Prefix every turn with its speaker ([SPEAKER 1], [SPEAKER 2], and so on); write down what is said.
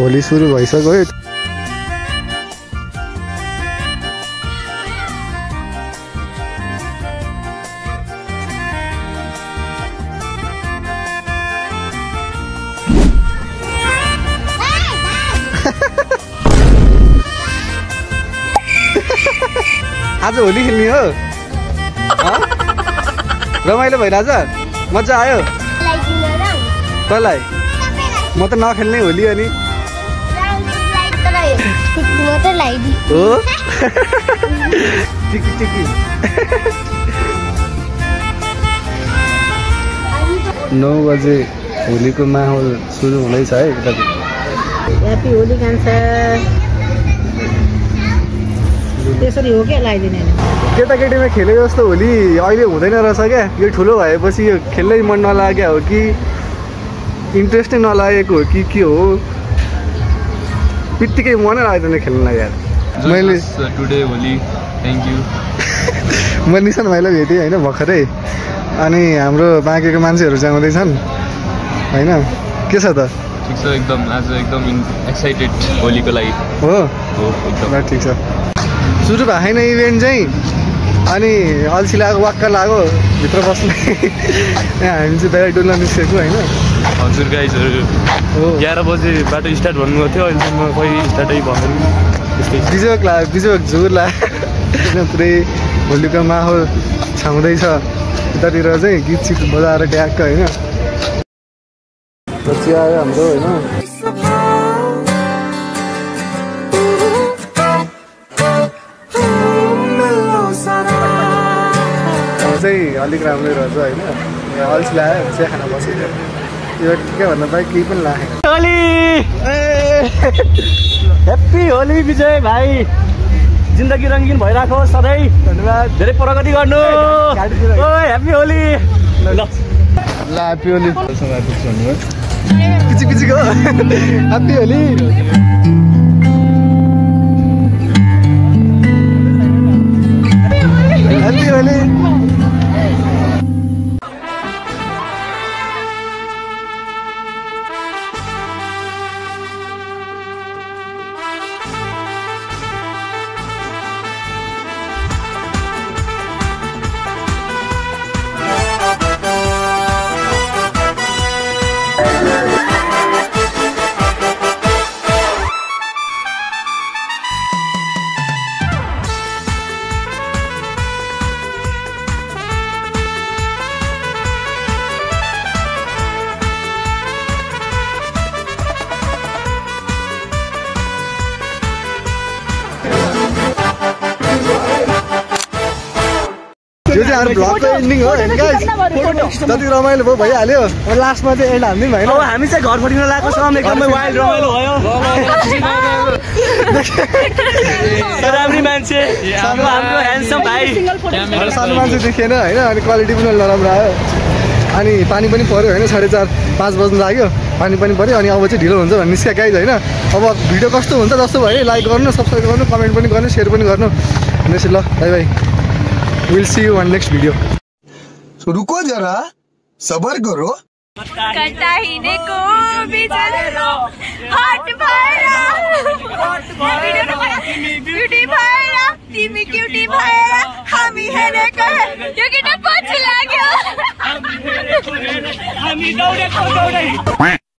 [SPEAKER 1] होली सुरु भइसक्यो। आज होली खेल्ने हो? रमाइलो भइरहेछ? मजा आयो? तँलाई म त नखेल्ने होली अनि हो। टिकी टिकी 9 बजे होलीको माहौल सुरु हुँदैछ है।
[SPEAKER 2] ह्यापी होली खान्छ त्यसरी हो क्या लगाइदिने
[SPEAKER 1] केटाकेटीमा खेले जस्तो होली अहिले हुँदैन रहेछ क्या। यो ठुलो भएपछि यो खेल्नै मन नलाग्यो हो कि इन्ट्रेस्टै नलागेको हो कि के हो, बित्तिकै मनै लाग्दैन खेल्नलाई यार। मैले
[SPEAKER 3] टुडे होली थ्याङ्क यू।
[SPEAKER 1] म निशान भाइलाई भेटेँ होइन भर्खरै, अनि हाम्रो बाँकेको मान्छेहरू चाहिँ आउँदैछन् होइन। के छ त?
[SPEAKER 3] ठिक छ एकदम। आज एकदम एक्साइटेड होलीको लागि
[SPEAKER 1] हो
[SPEAKER 3] एकदम
[SPEAKER 1] ठिक छ। सुरु भएको छैन इभेन्ट चाहिँ, अनि अल्छी लाग्यो, वाक्क लाग्यो भित्र बस्ने। हामी चाहिँ बाहिर डुल्न निस्केको होइन।
[SPEAKER 3] हजुर गाइजहरू 11 बजे बाटो स्टार्ट भन्नुभएको थियो, अहिलेसम्म खोइ स्टार्टै भएन।
[SPEAKER 1] बिजोक लाग्यो, बिजोक झुर लाग्यो। पुरै होलीको माहौल छाउँदैछ यतातिर चाहिँ गीत सिट बजाएर ट्याक्क होइन। पछि आयो हाम्रो होइन। चाहिँ अलिक राम्रै रहेछ होइन। अल्छी लाग्यो चिया खाना बसेको यो ठिकै भन्दा बाहेक केही पनि लागेन।
[SPEAKER 4] होली ह्याप्पी होली विजय भाइ, जिन्दगी रङ्गिन भइरहेको सधैँ। धन्यवाद, धेरै प्रगति गर्नु। ह्याप्पी होली। ल
[SPEAKER 1] ह्याप्पी होली पछि पछिको ह्याप्पी होली। ह्याप्पी होली। यो चाहिँ हाम्रो भ्लगको एन्डिङ हो होइन गाइस। जति रमाइलो भयो भइहाल्यो। अब लास्टमा चाहिँ एन्ड हान्दिउँ होइन।
[SPEAKER 4] अब हामी चाहिँ घर फर्किन लागेको छौँ। एकदमै वाइल्ड रमाइलो भयो। राम्रो मान्छे हाम्रो ह्यान्डसम भाइ,
[SPEAKER 1] सानो मान्छे देखेन होइन। अनि क्वालिटी पनि नराम्रो आयो। अनि पानी पनि पऱ्यो होइन। 4:30-5 बज्नु लाग्यो, पानी पनि पऱ्यो। अनि अब चाहिँ ढिलो हुन्छ भने निस्क्या गाइज होइन। अब भिडियो कस्तो हुन्छ जस्तो भयो लाइक गर्नु, सब्सक्राइब गर्नु, कमेन्ट पनि गर्नु, सेयर पनि गर्नु। भनेपछि ल by by, will see you one next video.
[SPEAKER 5] रुको जरा सबर करो।
[SPEAKER 6] कटाहिनेको बिचरा हट भएर ब्युटी भएर तिमी क्युटी भएर हामी हेरेको यो केटा पछि लाग्यो।
[SPEAKER 4] हामी दौडेको